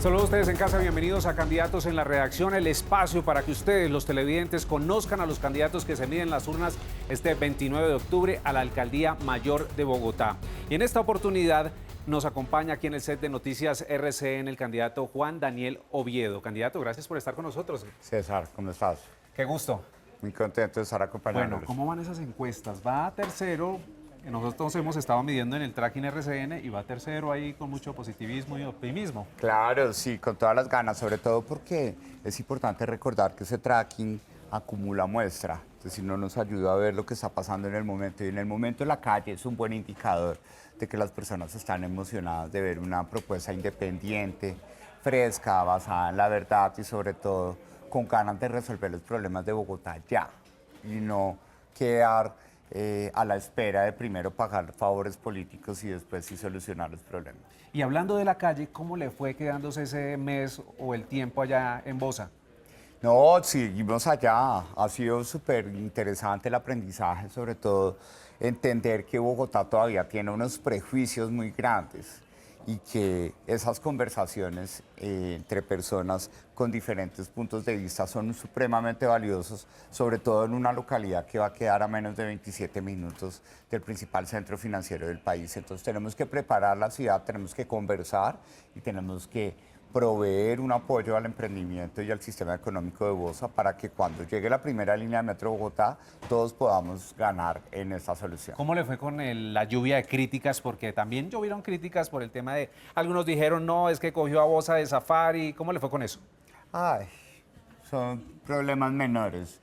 Saludos a ustedes en casa, bienvenidos a Candidatos en la Redacción, el espacio para que ustedes, los televidentes, conozcan a los candidatos que se miden en las urnas este 29 de octubre a la Alcaldía Mayor de Bogotá. Y en esta oportunidad nos acompaña aquí en el set de Noticias RCN el candidato Juan Daniel Oviedo. Candidato, gracias por estar con nosotros. César, ¿cómo estás? Qué gusto. Muy contento de estar acompañándolos. Bueno, ¿cómo van esas encuestas? Va a tercero. Nosotros hemos estado midiendo en el tracking RCN y va tercero ahí con mucho positivismo y optimismo. Claro, sí, con todas las ganas, sobre todo porque es importante recordar que ese tracking acumula muestra, entonces si no nos ayuda a ver lo que está pasando en el momento, y en el momento la calle es un buen indicador de que las personas están emocionadas de ver una propuesta independiente, fresca, basada en la verdad y sobre todo con ganas de resolver los problemas de Bogotá ya y no quedar a la espera de primero pagar favores políticos y después sí solucionar los problemas. Y hablando de la calle, ¿cómo le fue quedándose ese mes o el tiempo allá en Bosa? No, seguimos allá. Ha sido súper interesante el aprendizaje, sobre todo entender que Bogotá todavía tiene unos prejuicios muy grandes y que esas conversaciones entre personas con diferentes puntos de vista son supremamente valiosos, sobre todo en una localidad que va a quedar a menos de 27 minutos del principal centro financiero del país. Entonces tenemos que preparar la ciudad, tenemos que conversar y tenemos que proveer un apoyo al emprendimiento y al sistema económico de Bosa para que cuando llegue la primera línea de Metro Bogotá todos podamos ganar en esta solución. ¿Cómo le fue con la lluvia de críticas? Porque también llovieron críticas por el tema de, algunos dijeron, no, es que cogió a Bosa de safari. ¿Cómo le fue con eso? Ay, son problemas menores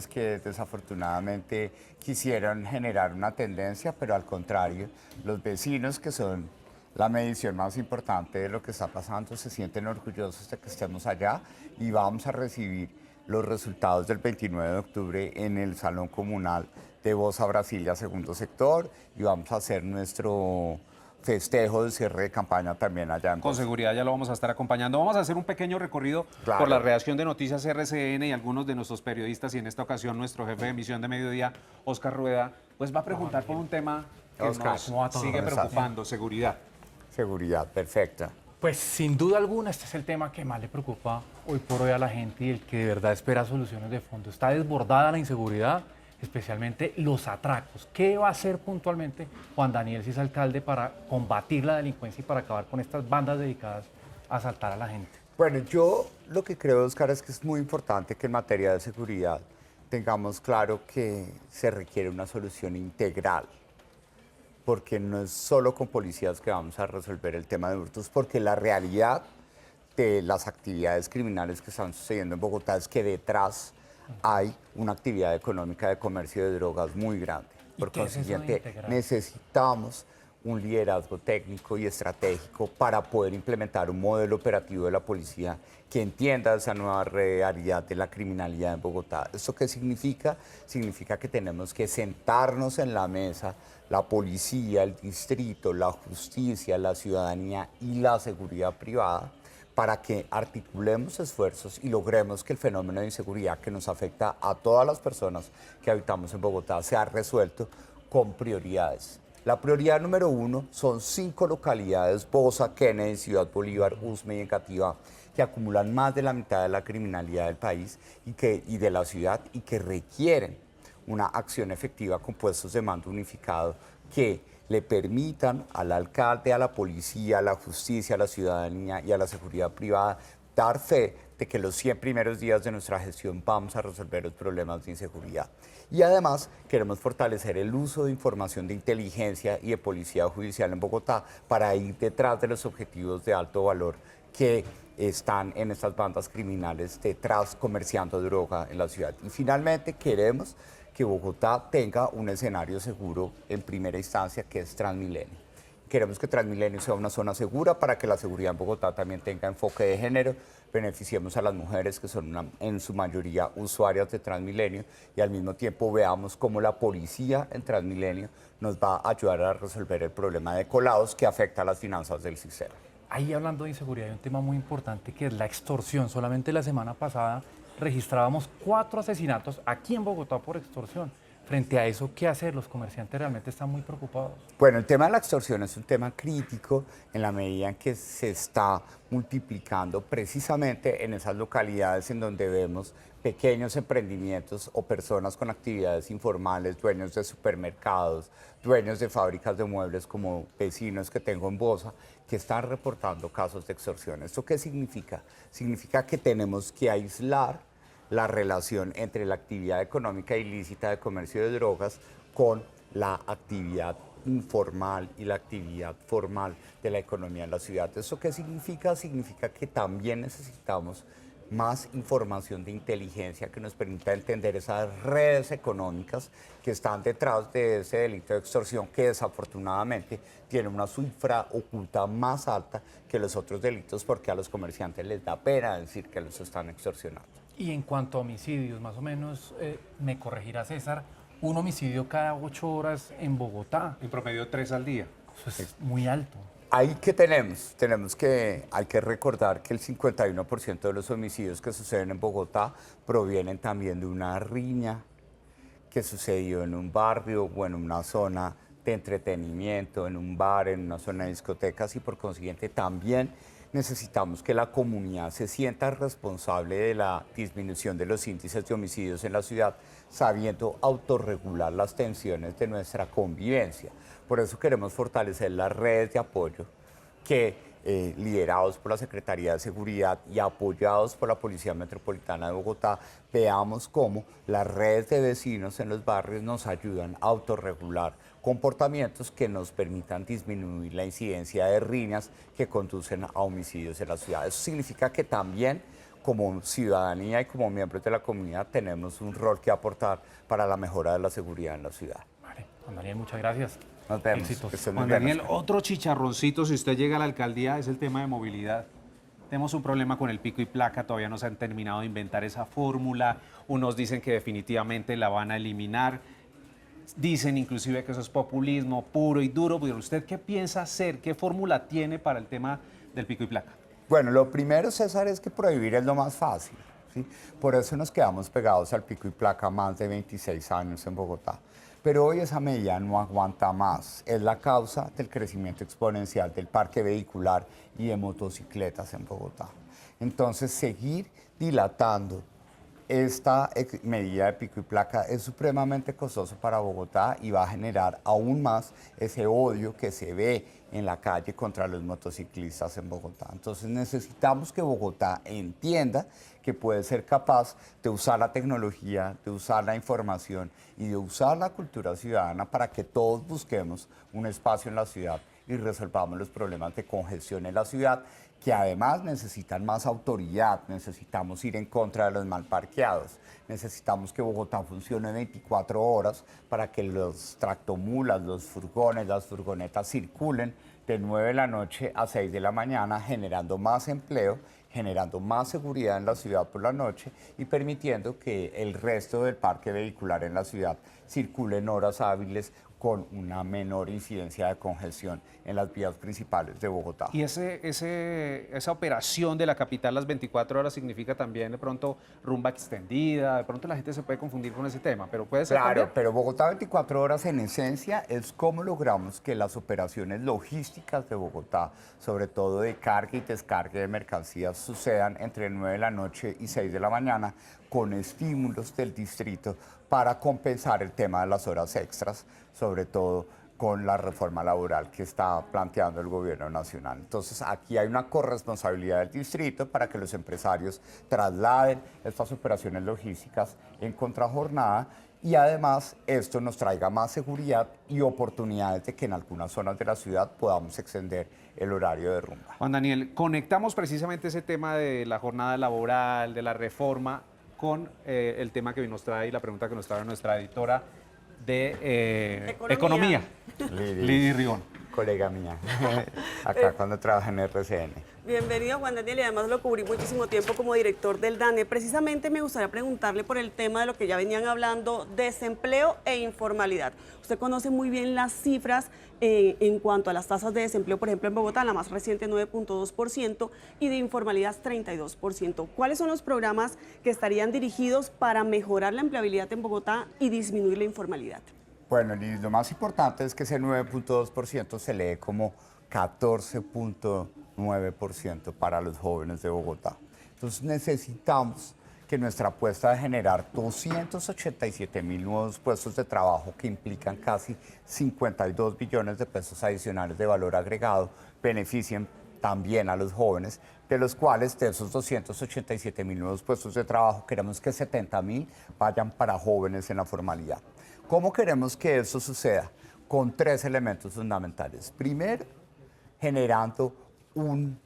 que desafortunadamente quisieron generar una tendencia, pero al contrario, los vecinos que son la medición más importante de lo que está pasando se sienten orgullosos de que estemos allá y vamos a recibir los resultados del 29 de octubre en el Salón Comunal de Bosa Brasilia, segundo sector, y vamos a hacer nuestro festejo de cierre de campaña también allá en Bosa. Con seguridad ya lo vamos a estar acompañando. Vamos a hacer un pequeño recorrido por la redacción de Noticias RCN y algunos de nuestros periodistas, y en esta ocasión nuestro jefe de emisión de Mediodía, Oscar Rueda, pues va a preguntar por un tema que nos sigue preocupando, seguridad. Seguridad, perfecta. Pues sin duda alguna este es el tema que más le preocupa hoy por hoy a la gente y el que de verdad espera soluciones de fondo. Está desbordada la inseguridad, especialmente los atracos. ¿Qué va a hacer puntualmente Juan Daniel si es alcalde para combatir la delincuencia y para acabar con estas bandas dedicadas a asaltar a la gente? Bueno, yo lo que creo, Oscar, es que es muy importante que en materia de seguridad tengamos claro que se requiere una solución integral, porque no es solo con policías que vamos a resolver el tema de hurtos, porque la realidad de las actividades criminales que están sucediendo en Bogotá es que detrás hay una actividad económica de comercio de drogas muy grande. Por consiguiente, necesitamos un liderazgo técnico y estratégico para poder implementar un modelo operativo de la policía que entienda esa nueva realidad de la criminalidad en Bogotá. ¿Esto qué significa? Significa que tenemos que sentarnos en la mesa, la policía, el distrito, la justicia, la ciudadanía y la seguridad privada, para que articulemos esfuerzos y logremos que el fenómeno de inseguridad que nos afecta a todas las personas que habitamos en Bogotá sea resuelto con prioridades. La prioridad número 1 son 5 localidades, Bosa, Kennedy, Ciudad Bolívar, Usme y Engativá, que acumulan más de la mitad de la criminalidad del país y de la ciudad y que requieren una acción efectiva con puestos de mando unificado que le permitan al alcalde, a la policía, a la justicia, a la ciudadanía y a la seguridad privada dar fe de que los 100 primeros días de nuestra gestión vamos a resolver los problemas de inseguridad. Y además queremos fortalecer el uso de información de inteligencia y de policía judicial en Bogotá para ir detrás de los objetivos de alto valor que están en estas bandas criminales detrás comerciando droga en la ciudad. Y finalmente queremos que Bogotá tenga un escenario seguro en primera instancia, que es Transmilenio. Queremos que Transmilenio sea una zona segura para que la seguridad en Bogotá también tenga enfoque de género, beneficiemos a las mujeres que son en su mayoría usuarias de Transmilenio y al mismo tiempo veamos cómo la policía en Transmilenio nos va a ayudar a resolver el problema de colados que afecta a las finanzas del sistema. Ahí hablando de inseguridad hay un tema muy importante que es la extorsión. Solamente la semana pasada registrábamos 4 asesinatos aquí en Bogotá por extorsión. Frente a eso, ¿qué hacer? Los comerciantes realmente están muy preocupados. Bueno, el tema de la extorsión es un tema crítico en la medida en que se está multiplicando precisamente en esas localidades en donde vemos pequeños emprendimientos o personas con actividades informales, dueños de supermercados, dueños de fábricas de muebles como vecinos que tengo en Bosa, que están reportando casos de extorsión. ¿Esto qué significa? Significa que tenemos que aislar la relación entre la actividad económica ilícita de comercio de drogas con la actividad informal y la actividad formal de la economía en la ciudad. ¿Eso qué significa? Significa que también necesitamos más información de inteligencia que nos permita entender esas redes económicas que están detrás de ese delito de extorsión, que desafortunadamente tiene una cifra oculta más alta que los otros delitos, porque a los comerciantes les da pena decir que los están extorsionando. Y en cuanto a homicidios, más o menos, me corregirá César, un homicidio cada 8 horas en Bogotá. En promedio 3 al día. Eso es muy alto. Ahí que hay que recordar que el 51% de los homicidios que suceden en Bogotá provienen también de una riña que sucedió en un barrio o en una zona de entretenimiento, en un bar, en una zona de discotecas, y por consiguiente también necesitamos que la comunidad se sienta responsable de la disminución de los índices de homicidios en la ciudad, sabiendo autorregular las tensiones de nuestra convivencia. Por eso queremos fortalecer las redes de apoyo que, liderados por la Secretaría de Seguridad y apoyados por la Policía Metropolitana de Bogotá, veamos cómo las redes de vecinos en los barrios nos ayudan a autorregular comportamientos que nos permitan disminuir la incidencia de riñas que conducen a homicidios en la ciudad. Eso significa que también, como ciudadanía y como miembros de la comunidad, tenemos un rol que aportar para la mejora de la seguridad en la ciudad. Vale, Juan Daniel, muchas gracias. Nos vemos. Éxitos. Que estén muy Juan bien, Daniel, Oscar. otro chicharroncito, si usted llega a la alcaldía, es el tema de movilidad. Tenemos un problema con el pico y placa, todavía no se han terminado de inventar esa fórmula. Unos dicen que definitivamente la van a eliminar. Dicen inclusive que eso es populismo puro y duro. Pero ¿usted qué piensa hacer? ¿Qué fórmula tiene para el tema del pico y placa? Bueno, lo primero, César, es que prohibir es lo más fácil, ¿sí? Por eso nos quedamos pegados al pico y placa más de 26 años en Bogotá. Pero hoy esa medida no aguanta más. Es la causa del crecimiento exponencial del parque vehicular y de motocicletas en Bogotá. Entonces, seguir dilatando esta medida de pico y placa es supremamente costoso para Bogotá y va a generar aún más ese odio que se ve en la calle contra los motociclistas en Bogotá. Entonces necesitamos que Bogotá entienda que puede ser capaz de usar la tecnología, de usar la información y de usar la cultura ciudadana para que todos busquemos un espacio en la ciudad y resolvamos los problemas de congestión en la ciudad, que además necesitan más autoridad. Necesitamos ir en contra de los mal parqueados, necesitamos que Bogotá funcione 24 horas para que los tractomulas, los furgones, las furgonetas circulen de 9 de la noche a 6 de la mañana, generando más empleo, generando más seguridad en la ciudad por la noche y permitiendo que el resto del parque vehicular en la ciudad circule en horas hábiles con una menor incidencia de congestión en las vías principales de Bogotá. Y esa operación de la capital las 24 horas significa también de pronto rumba extendida, de pronto la gente se puede confundir con ese tema, pero puede ser Claro, también. pero Bogotá 24 horas en esencia es cómo logramos que las operaciones logísticas de Bogotá, sobre todo de carga y descarga de mercancías, sucedan entre 9 de la noche y 6 de la mañana con estímulos del distrito para compensar el tema de las horas extras, sobre todo con la reforma laboral que está planteando el gobierno nacional. Entonces, aquí hay una corresponsabilidad del distrito para que los empresarios trasladen estas operaciones logísticas en contrajornada y además esto nos traiga más seguridad y oportunidades de que en algunas zonas de la ciudad podamos extender el horario de rumba. Juan Daniel, conectamos precisamente ese tema de la jornada laboral, de la reforma, con el tema que nos trae y la pregunta que nos trae nuestra editora de Economía, Lidy Ribón. colega mía, acá cuando trabajé en RCN. Bienvenido, Juan Daniel, y además lo cubrí muchísimo tiempo como director del DANE. Precisamente me gustaría preguntarle por el tema de lo que ya venían hablando, desempleo e informalidad. Usted conoce muy bien las cifras en cuanto a las tasas de desempleo, por ejemplo, en Bogotá, la más reciente 9.2% y de informalidad 32%. ¿Cuáles son los programas que estarían dirigidos para mejorar la empleabilidad en Bogotá y disminuir la informalidad? Bueno, Liz, lo más importante es que ese 9.2% se lee como 14.9% para los jóvenes de Bogotá. Entonces necesitamos que nuestra apuesta de generar 287.000 nuevos puestos de trabajo que implican casi 52 billones de pesos adicionales de valor agregado beneficien también a los jóvenes, de los cuales de esos 287.000 nuevos puestos de trabajo queremos que 70.000 vayan para jóvenes en la formalidad. ¿Cómo queremos que eso suceda? Con 3 elementos fundamentales. Primero, generando un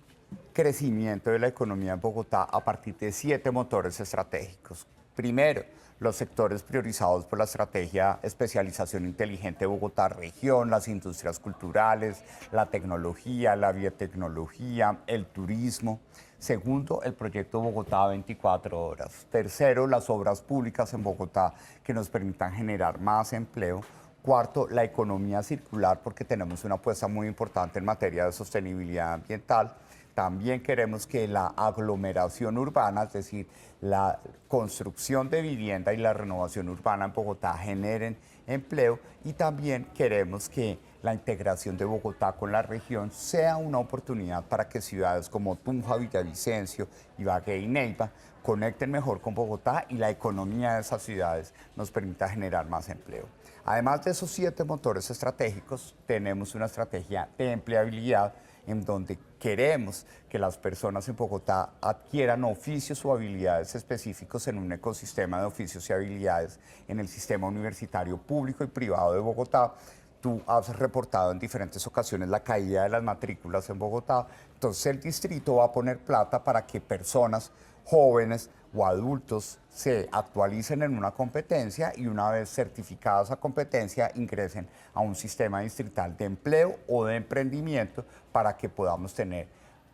crecimiento de la economía en Bogotá a partir de 7 motores estratégicos. Primero, los sectores priorizados por la estrategia Especialización Inteligente de Bogotá Región, las industrias culturales, la tecnología, la biotecnología, el turismo. Segundo, el proyecto Bogotá 24 horas. Tercero, las obras públicas en Bogotá que nos permitan generar más empleo. Cuarto, la economía circular, porque tenemos una apuesta muy importante en materia de sostenibilidad ambiental. También queremos que la aglomeración urbana, es decir, la construcción de vivienda y la renovación urbana en Bogotá generen empleo, y también queremos que la integración de Bogotá con la región sea una oportunidad para que ciudades como Tunja, Villavicencio, Ibagué y Neiva conecten mejor con Bogotá y la economía de esas ciudades nos permita generar más empleo. Además de esos 7 motores estratégicos, tenemos una estrategia de empleabilidad en donde queremos que las personas en Bogotá adquieran oficios o habilidades específicos en un ecosistema de oficios y habilidades en el sistema universitario público y privado de Bogotá. Tú has reportado en diferentes ocasiones la caída de las matrículas en Bogotá, entonces el distrito va a poner plata para que personas jóvenes o adultos se actualicen en una competencia y una vez certificada esa competencia ingresen a un sistema distrital de empleo o de emprendimiento para que podamos tener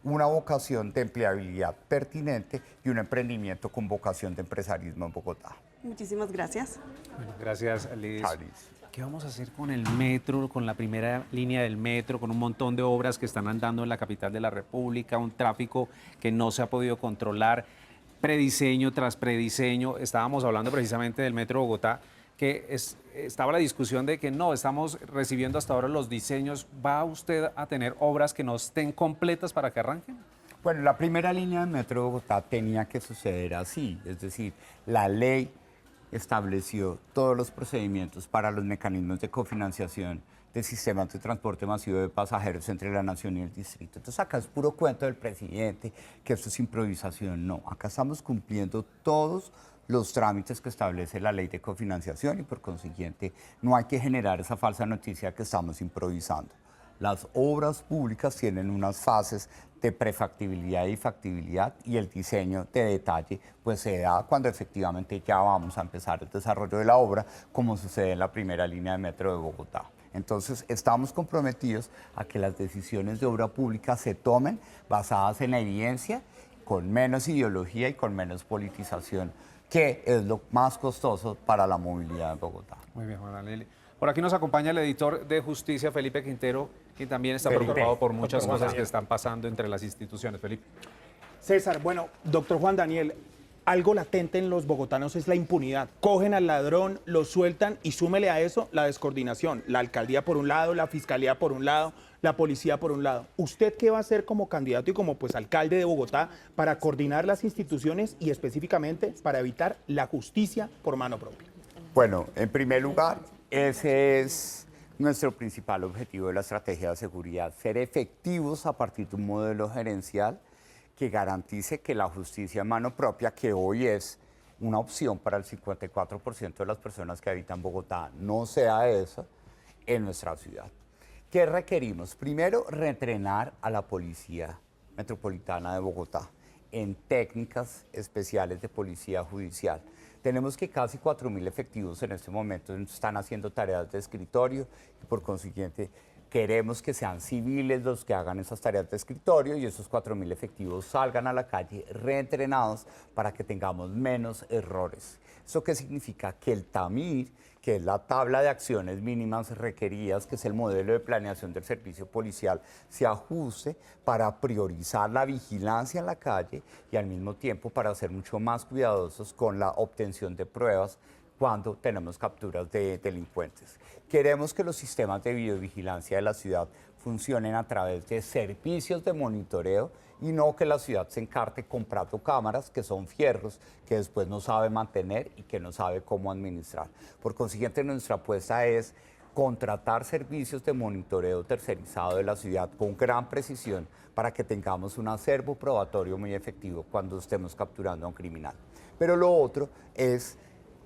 una vocación de empleabilidad pertinente y un emprendimiento con vocación de empresarismo en Bogotá. Muchísimas gracias. Bueno, gracias, Liz. Chao, Liz. ¿Qué vamos a hacer con el metro, con la primera línea del metro, con un montón de obras que están andando en la capital de la República, un tráfico que no se ha podido controlar, prediseño tras prediseño? Estábamos hablando precisamente del Metro Bogotá, que estaba la discusión de que no, estamos recibiendo hasta ahora los diseños. ¿Va usted a tener obras que no estén completas para que arranquen? Bueno, la primera línea del Metro de Bogotá tenía que suceder así, es decir, la ley estableció todos los procedimientos para los mecanismos de cofinanciación de sistemas de transporte masivo de pasajeros entre la nación y el distrito. Entonces acá es puro cuento del presidente, que esto es improvisación. No, acá estamos cumpliendo todos los trámites que establece la ley de cofinanciación y por consiguiente no hay que generar esa falsa noticia que estamos improvisando. Las obras públicas tienen unas fases de prefactibilidad y factibilidad y el diseño de detalle pues se da cuando efectivamente ya vamos a empezar el desarrollo de la obra, como sucede en la primera línea de metro de Bogotá. Entonces estamos comprometidos a que las decisiones de obra pública se tomen basadas en la evidencia, con menos ideología y con menos politización, que es lo más costoso para la movilidad en Bogotá. Muy bien, Juan Daniel. Por aquí nos acompaña el editor de Justicia, Felipe Quintero, quien también está preocupado por muchas cosas que están pasando entre las instituciones. Felipe. César, bueno, doctor Juan Daniel, algo latente en los bogotanos es la impunidad. Cogen al ladrón, lo sueltan y súmele a eso la descoordinación. La alcaldía por un lado, la fiscalía por un lado, la policía por un lado. ¿Usted qué va a hacer como candidato y como pues alcalde de Bogotá para coordinar las instituciones y específicamente para evitar la justicia por mano propia? Bueno, en primer lugar, ese es nuestro principal objetivo de la estrategia de seguridad, ser efectivos a partir de un modelo gerencial que garantice que la justicia en mano propia, que hoy es una opción para el 54% de las personas que habitan Bogotá, no sea esa en nuestra ciudad. ¿Qué requerimos? Primero, reentrenar a la Policía Metropolitana de Bogotá en técnicas especiales de policía judicial. Tenemos que casi 4.000 efectivos en este momento están haciendo tareas de escritorio y por consiguiente Queremos que sean civiles los que hagan esas tareas de escritorio y esos 4.000 efectivos salgan a la calle reentrenados para que tengamos menos errores. ¿Eso qué significa? Que el TAMIR, que es la tabla de acciones mínimas requeridas, que es el modelo de planeación del servicio policial, se ajuste para priorizar la vigilancia en la calle y al mismo tiempo para ser mucho más cuidadosos con la obtención de pruebas cuando tenemos capturas de delincuentes. Queremos que los sistemas de videovigilancia de la ciudad funcionen a través de servicios de monitoreo y no que la ciudad se encarte comprando cámaras que son fierros que después no sabe mantener y que no sabe cómo administrar. Por consiguiente, nuestra apuesta es contratar servicios de monitoreo tercerizado de la ciudad con gran precisión para que tengamos un acervo probatorio muy efectivo cuando estemos capturando a un criminal. Pero lo otro es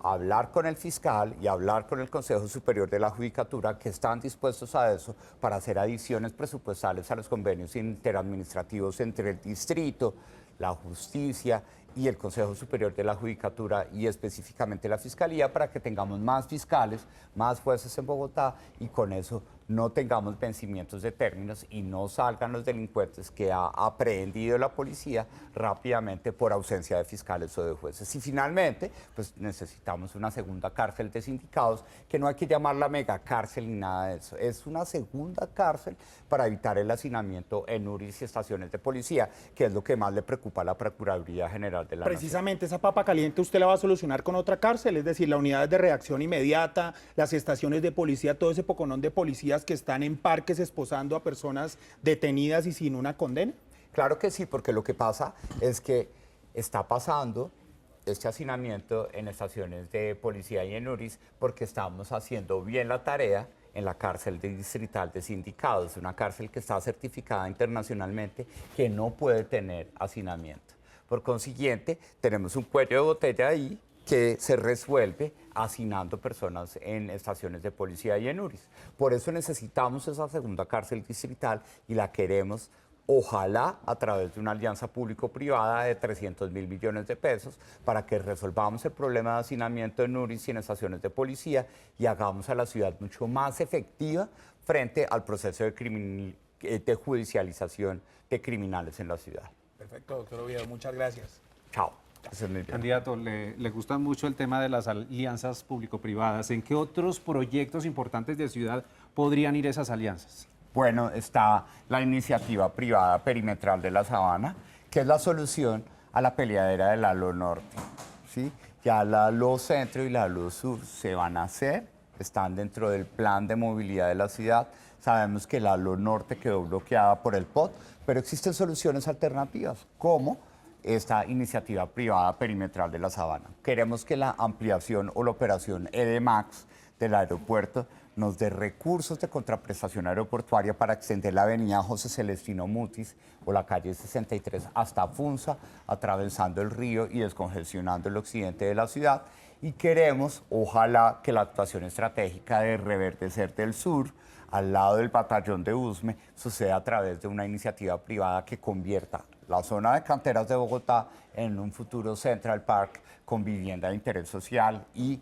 hablar con el fiscal y hablar con el Consejo Superior de la Judicatura, que están dispuestos a eso para hacer adiciones presupuestales a los convenios interadministrativos entre el distrito, la justicia y el Consejo Superior de la Judicatura y específicamente la Fiscalía para que tengamos más fiscales, más jueces en Bogotá y con eso no tengamos vencimientos de términos y no salgan los delincuentes que ha aprehendido la policía rápidamente por ausencia de fiscales o de jueces. Y finalmente, pues necesitamos una segunda cárcel de sindicados, que no hay que llamarla mega cárcel ni nada de eso. Es una segunda cárcel para evitar el hacinamiento en URIs y estaciones de policía, que es lo que más le preocupa a la Procuraduría General de la Nación. Precisamente esa papa caliente usted la va a solucionar con otra cárcel, es decir, la unidad de reacción inmediata, las estaciones de policía, todo ese poconón de policías que están en parques esposando a personas detenidas y sin una condena. Claro que sí, porque lo que pasa es que está pasando este hacinamiento en estaciones de policía y en URIs porque estamos haciendo bien la tarea en la cárcel distrital de sindicados, una cárcel que está certificada internacionalmente que no puede tener hacinamiento. Por consiguiente, tenemos un cuello de botella ahí que se resuelve hacinando personas en estaciones de policía y en URIs. Por eso necesitamos esa segunda cárcel distrital y la queremos, ojalá, a través de una alianza público-privada de 300.000 millones de pesos para que resolvamos el problema de hacinamiento en URIs y en estaciones de policía y hagamos a la ciudad mucho más efectiva frente al proceso de judicialización de criminales en la ciudad. Perfecto, doctor Oviedo, muchas gracias. Chao. Eso es muy bien. Candidato, le gusta mucho el tema de las alianzas público-privadas. ¿En qué otros proyectos importantes de ciudad podrían ir esas alianzas? Bueno, está la iniciativa privada perimetral de la Sabana, que es la solución a la peleadera del Halo Norte, ¿sí? Ya la Halo Centro y la Halo Sur se van a hacer, están dentro del plan de movilidad de la ciudad. Sabemos que la Halo Norte quedó bloqueada por el POT, pero existen soluciones alternativas, como esta iniciativa privada perimetral de la Sabana. Queremos que la ampliación o la operación EDMAX del aeropuerto nos dé recursos de contraprestación aeroportuaria para extender la avenida José Celestino Mutis o la calle 63 hasta Funza, atravesando el río y descongestionando el occidente de la ciudad. Y queremos, ojalá, que la actuación estratégica de reverdecer del sur, al lado del batallón de Usme, suceda a través de una iniciativa privada que convierta la zona de canteras de Bogotá en un futuro Central Park con vivienda de interés social y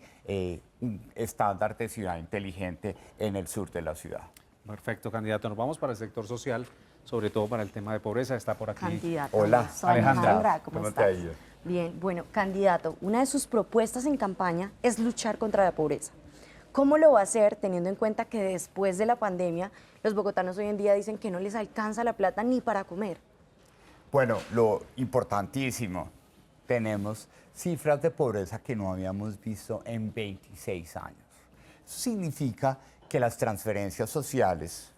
un estándar de ciudad inteligente en el sur de la ciudad. Perfecto, candidato. Nos vamos para el sector social, sobre todo para el tema de pobreza. Está por aquí. Candidato. Hola, Soy Alejandra. ¿Cómo ¿Cómo te ha estás? ido? Bien, bueno, candidato, una de sus propuestas en campaña es luchar contra la pobreza. ¿Cómo lo va a hacer teniendo en cuenta que después de la pandemia los bogotanos hoy en día dicen que no les alcanza la plata ni para comer? Bueno, lo importantísimo, tenemos cifras de pobreza que no habíamos visto en 26 años. Eso significa que las transferencias sociales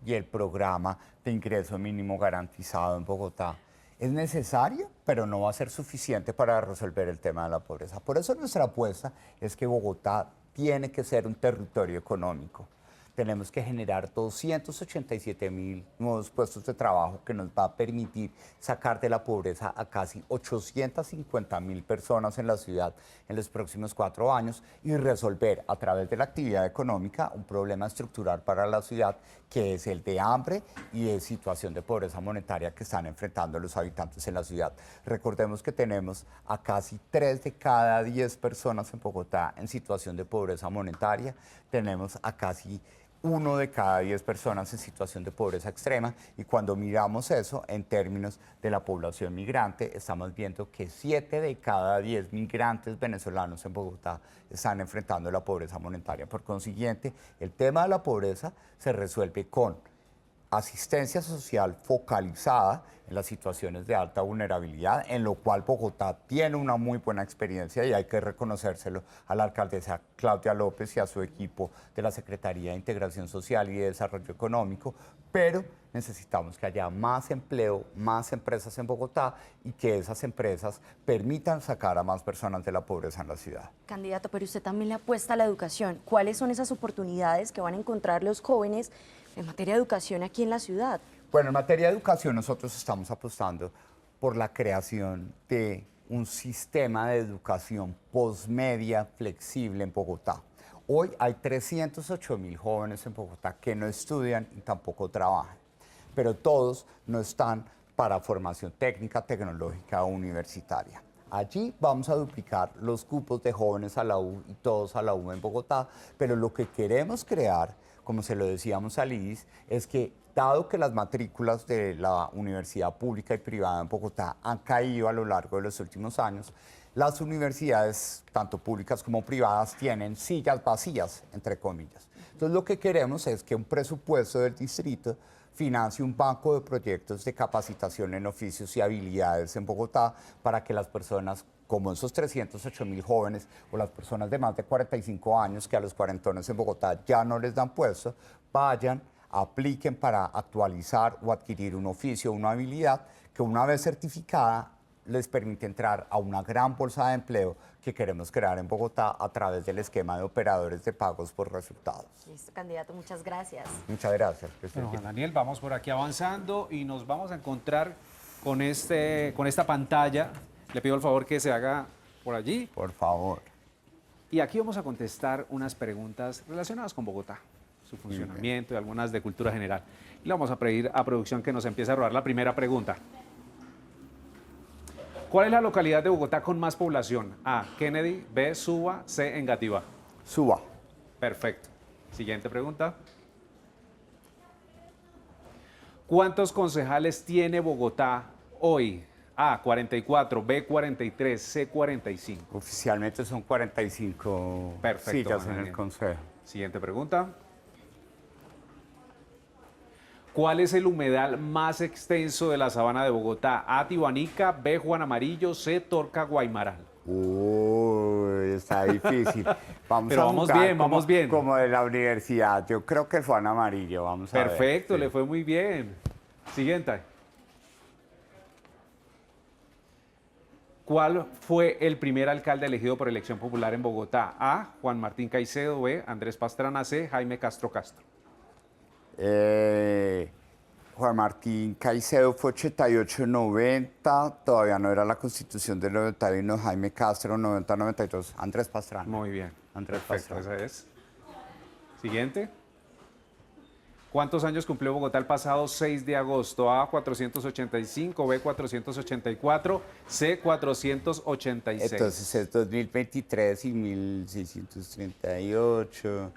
y el programa de ingreso mínimo garantizado en Bogotá es necesario, pero no va a ser suficiente para resolver el tema de la pobreza. Por eso nuestra apuesta es que Bogotá tiene que ser un territorio económico. Tenemos que generar 287.000 nuevos puestos de trabajo que nos va a permitir sacar de la pobreza a casi 850.000 personas en la ciudad en los próximos 4 años y resolver a través de la actividad económica un problema estructural para la ciudad que es el de hambre y de situación de pobreza monetaria que están enfrentando los habitantes en la ciudad. Recordemos que tenemos a casi 3 de cada 10 personas en Bogotá en situación de pobreza monetaria, tenemos a casi 1 de cada 10 personas en situación de pobreza extrema, y cuando miramos eso en términos de la población migrante, estamos viendo que 7 de cada 10 migrantes venezolanos en Bogotá están enfrentando la pobreza monetaria. Por consiguiente, el tema de la pobreza se resuelve con asistencia social focalizada en las situaciones de alta vulnerabilidad, en lo cual Bogotá tiene una muy buena experiencia y hay que reconocérselo a la alcaldesa Claudia López y a su equipo de la Secretaría de Integración Social y de Desarrollo Económico, pero necesitamos que haya más empleo, más empresas en Bogotá y que esas empresas permitan sacar a más personas de la pobreza en la ciudad. Candidato, pero usted también le apuesta a la educación. ¿Cuáles son esas oportunidades que van a encontrar los jóvenes en materia de educación aquí en la ciudad? Bueno, en materia de educación nosotros estamos apostando por la creación de un sistema de educación postmedia flexible en Bogotá. Hoy hay 308.000 jóvenes en Bogotá que no estudian y tampoco trabajan, pero todos no están para formación técnica, tecnológica o universitaria. Allí vamos a duplicar los cupos de jóvenes a la U y todos a la U en Bogotá, pero lo que queremos crear, como se lo decíamos al IDIS, es que dado que las matrículas de la universidad pública y privada en Bogotá han caído a lo largo de los últimos años, las universidades, tanto públicas como privadas, tienen sillas vacías, entre comillas. Entonces lo que queremos es que un presupuesto del distrito financie un banco de proyectos de capacitación en oficios y habilidades en Bogotá para que las personas, como esos 308.000 jóvenes o las personas de más de 45 años que a los cuarentones en Bogotá ya no les dan puesto, vayan, apliquen para actualizar o adquirir un oficio o una habilidad que una vez certificada les permite entrar a una gran bolsa de empleo que queremos crear en Bogotá a través del esquema de operadores de pagos por resultados. Listo, candidato, muchas gracias. Muchas gracias. Bueno, Juan Daniel, vamos por aquí avanzando y nos vamos a encontrar con esta pantalla. Le pido el favor que se haga por allí. Por favor. Y aquí vamos a contestar unas preguntas relacionadas con Bogotá, su funcionamiento y algunas de cultura general. Y le vamos a pedir a producción que nos empiece a robar la primera pregunta. ¿Cuál es la localidad de Bogotá con más población? A, Kennedy, B, Suba, C, Engativá. Suba. Perfecto. Siguiente pregunta. ¿Cuántos concejales tiene Bogotá hoy? A, 44, B, 43, C, 45. Oficialmente son 45 Perfecto, sillas Juan en el Daniel. Consejo. Siguiente pregunta. ¿Cuál es el humedal más extenso de la sabana de Bogotá? A, Tibanica, B, Juan Amarillo, C, Torca, Guaymaral. Uy, está difícil. Pero vamos jugar bien, vamos bien. Como de la universidad. Yo creo que el Juan Amarillo, vamos a ver. Perfecto, Sí. le fue muy bien. Siguiente. ¿Cuál fue el primer alcalde elegido por elección popular en Bogotá? A, Juan Martín Caicedo, B, Andrés Pastrana, C, Jaime Castro Castro. Juan Martín Caicedo fue 88-90, todavía no era la constitución del 91, Jaime Castro 90-92, Andrés Pastrana. Muy bien. Andrés Perfecto, Pastrana. esa es. Siguiente. ¿Cuántos años cumplió Bogotá el pasado 6 de agosto? A, 485, B, 484, C, 486. Entonces es 2023 y 1638.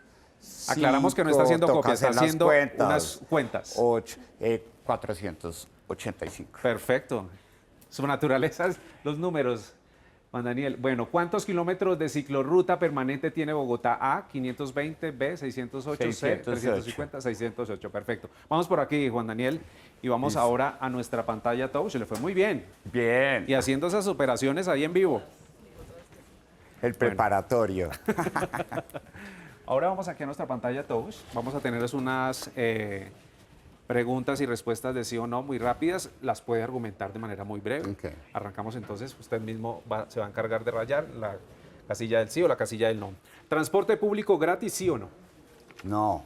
Aclaramos que no está haciendo Cinco, copia, está toca hacer las haciendo unas cuentas. 485. Perfecto. Su naturaleza es los números, Juan Daniel. Bueno, ¿cuántos kilómetros de ciclorruta permanente tiene Bogotá? A, 520, B, 608, C, 350, 608. Perfecto. Vamos por aquí, Juan Daniel, y vamos ahora a nuestra pantalla touch. Le fue muy bien. Bien. Y haciendo esas operaciones ahí en vivo. El preparatorio. Ahora vamos aquí a nuestra pantalla touch. Vamos a tener unas preguntas y respuestas de sí o no muy rápidas. Las puede argumentar de manera muy breve. Ok. Arrancamos entonces. Usted mismo se va a encargar de rayar la casilla del sí o la casilla del no. ¿Transporte público gratis, sí o no? No.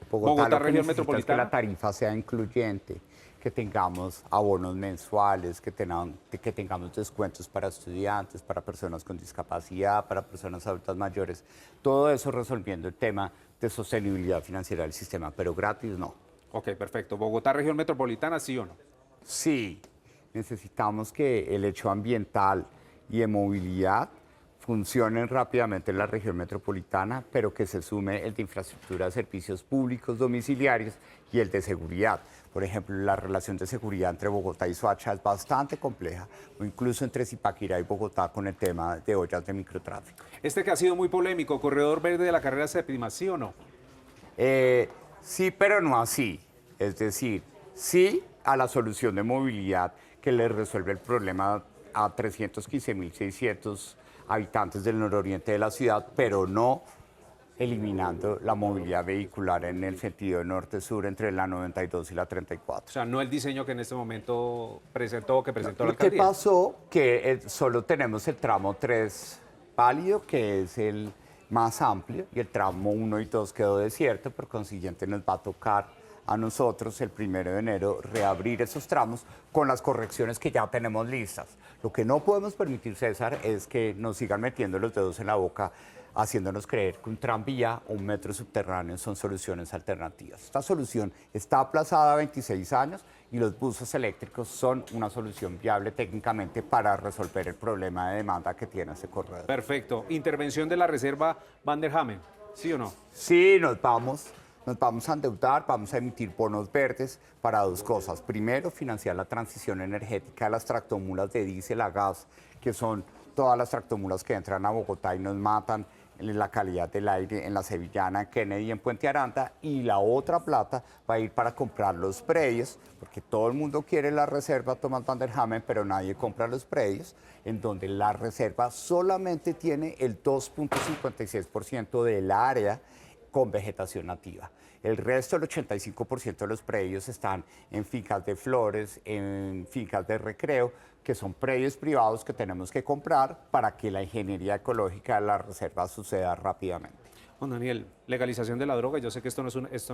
Bogotá, lo que región necesita es que metropolitana. la tarifa sea incluyente, que tengamos abonos mensuales, que tengamos descuentos para estudiantes, para personas con discapacidad, para personas adultas mayores. Todo eso resolviendo el tema de sostenibilidad financiera del sistema, pero gratis no. Ok, perfecto. Bogotá, región metropolitana, sí o no. Sí, necesitamos que el hecho ambiental y de movilidad funcionen rápidamente en la región metropolitana, pero que se sume el de infraestructura de servicios públicos domiciliarios y el de seguridad. Por ejemplo, la relación de seguridad entre Bogotá y Soacha es bastante compleja, o incluso entre Zipaquirá y Bogotá con el tema de ollas de microtráfico. Este que ha sido muy polémico, corredor verde de la carrera séptima, ¿sí o no? Sí, pero no así. Es decir, sí a la solución de movilidad que le resuelve el problema a 315.600 habitantes del nororiente de la ciudad, pero no eliminando la movilidad vehicular en el sentido norte-sur entre la 92 y la 34. O sea, no el diseño que en este momento presentó la Lo que alcaldía. pasó que solo tenemos el tramo 3 válido, que es el más amplio, y el tramo 1 y 2 quedó desierto, por consiguiente nos va a tocar a nosotros el 1 de enero reabrir esos tramos con las correcciones que ya tenemos listas. Lo que no podemos permitir, César, es que nos sigan metiendo los dedos en la boca haciéndonos creer que un tranvía o un metro subterráneo son soluciones alternativas. Esta solución está aplazada a 26 años y los buses eléctricos son una solución viable técnicamente para resolver el problema de demanda que tiene ese corredor. Perfecto. Intervención de la reserva Van der Hamen, ¿sí o no? Sí, nos vamos a endeudar, vamos a emitir bonos verdes para dos cosas. Primero, financiar la transición energética de las tractomulas de diésel a gas, que son todas las tractomulas que entran a Bogotá y nos matan en la calidad del aire en la Sevillana, en Kennedy y en Puente Aranda, y la otra plata va a ir para comprar los predios, porque todo el mundo quiere la reserva Thomas Van der Hamen, pero nadie compra los predios, en donde la reserva solamente tiene el 2.56% del área con vegetación nativa. El resto, el 85% de los predios están en fincas de flores, en fincas de recreo, que son predios privados que tenemos que comprar para que la ingeniería ecológica de la reserva suceda rápidamente. Juan Daniel, legalización de la droga, yo sé que esto no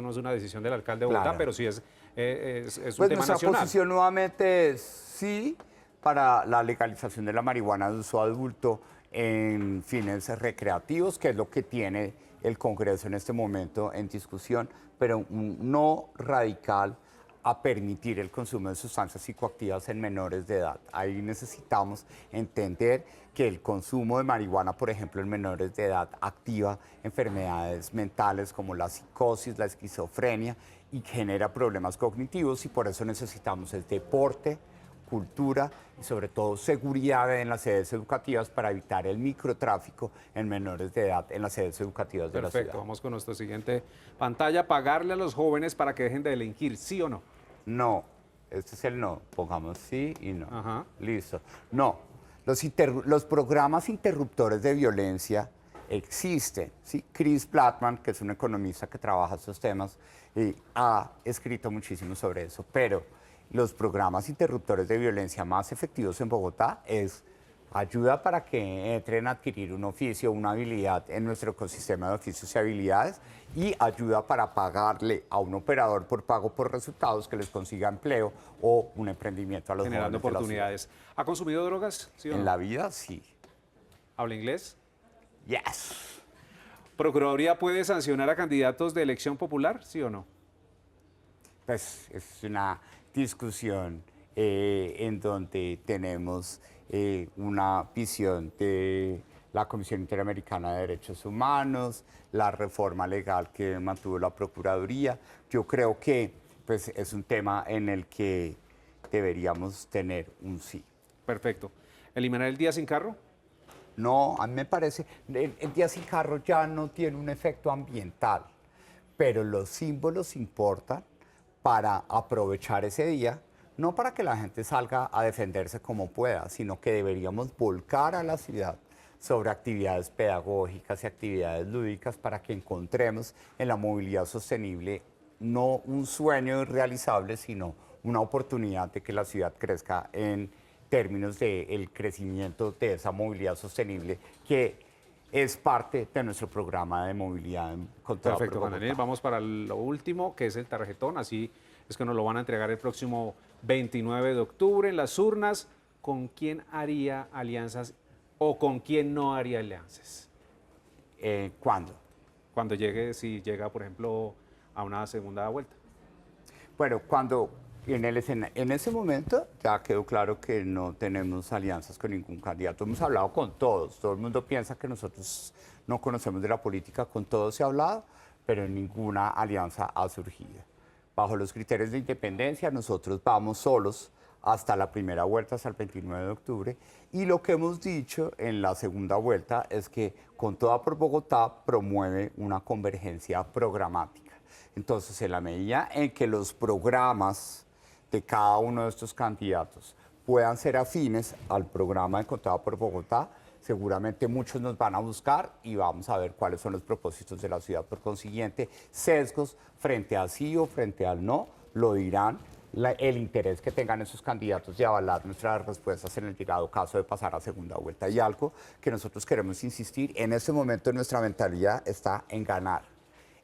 es una decisión del alcalde de Bogotá, Claro. pero sí es un Pues tema nuestra nacional. posición nuevamente es sí para la legalización de la marihuana de uso adulto en fines recreativos, que es lo que tiene el Congreso en este momento en discusión, pero un no radical a permitir el consumo de sustancias psicoactivas en menores de edad. Ahí necesitamos entender que el consumo de marihuana, por ejemplo, en menores de edad, activa enfermedades mentales como la psicosis, la esquizofrenia y genera problemas cognitivos, y por eso necesitamos el deporte, cultura y sobre todo seguridad en las sedes educativas para evitar el microtráfico en menores de edad en las sedes educativas de la Perfecto, ciudad. vamos con nuestra siguiente pantalla. Pagarle a los jóvenes para que dejen de delinquir, ¿sí o no? No, este es el no. Pongamos sí y no. Ajá. Listo. No. Los programas interruptores de violencia existen. ¿Sí? Chris Blackman, que es un economista que trabaja estos temas, ha escrito muchísimo sobre eso. Pero los programas interruptores de violencia más efectivos en Bogotá es ayuda para que entren a adquirir un oficio, una habilidad en nuestro ecosistema de oficios y habilidades, y ayuda para pagarle a un operador por pago por resultados que les consiga empleo o un emprendimiento a los Generando jóvenes de la oportunidades. ¿Ha consumido drogas? ¿Sí o ciudad. En no? la vida, sí. ¿Habla inglés? Yes. ¿Procuraduría puede sancionar a candidatos de elección popular? ¿Sí o no? Pues es una discusión en donde tenemos una visión de la Comisión Interamericana de Derechos Humanos, la reforma legal que mantuvo la Procuraduría. Yo creo que pues, es un tema en el que deberíamos tener un sí. Perfecto. ¿Eliminar el día sin carro? No, a mí me parece, el día sin carro ya no tiene un efecto ambiental, pero los símbolos importan para aprovechar ese día, no para que la gente salga a defenderse como pueda, sino que deberíamos volcar a la ciudad sobre actividades pedagógicas y actividades lúdicas para que encontremos en la movilidad sostenible no un sueño irrealizable, sino una oportunidad de que la ciudad crezca en términos del crecimiento de esa movilidad sostenible que es parte de nuestro programa de movilidad contra Perfecto, Juan Daniel. Vamos para lo último, que es el tarjetón. Así es que nos lo van a entregar el próximo 29 de octubre en las urnas. ¿Con quién haría alianzas o con quién no haría alianzas? ¿Cuándo? Cuando llegue, si llega, por ejemplo, a una segunda vuelta. Bueno, cuando En ese momento ya quedó claro que no tenemos alianzas con ningún candidato. Hemos hablado con todos. Todo el mundo piensa que nosotros no conocemos de la política. Con todos se ha hablado, pero ninguna alianza ha surgido. Bajo los criterios de independencia, nosotros vamos solos hasta la primera vuelta, hasta el 29 de octubre. Y lo que hemos dicho en la segunda vuelta es que Con Toda por Bogotá promueve una convergencia programática. Entonces, en la medida en que los programas de cada uno de estos candidatos puedan ser afines al programa de Con Toda por Bogotá, seguramente muchos nos van a buscar y vamos a ver cuáles son los propósitos de la ciudad. Por consiguiente, sesgos frente al sí o frente al no lo dirán el interés que tengan esos candidatos de avalar nuestras respuestas en el llegado caso de pasar a segunda vuelta. Y algo que nosotros queremos insistir, en este momento nuestra mentalidad está en ganar,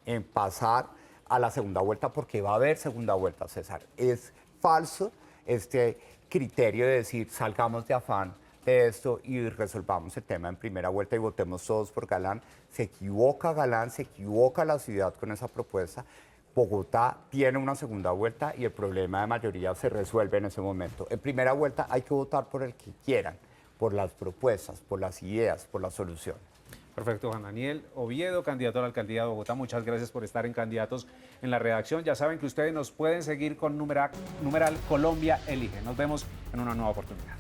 en pasar a la segunda vuelta, porque va a haber segunda vuelta, César. Es falso este criterio de decir salgamos de afán de esto y resolvamos el tema en primera vuelta y votemos todos por Galán. Se equivoca Galán, se equivoca la ciudad con esa propuesta. Bogotá tiene una segunda vuelta y el problema de mayoría se resuelve en ese momento. En primera vuelta hay que votar por el que quieran, por las propuestas, por las ideas, por la solución. Perfecto, Juan Daniel Oviedo, candidato a la alcaldía de Bogotá. Muchas gracias por estar en Candidatos en la redacción. Ya saben que ustedes nos pueden seguir con numeral Colombia Elige. Nos vemos en una nueva oportunidad.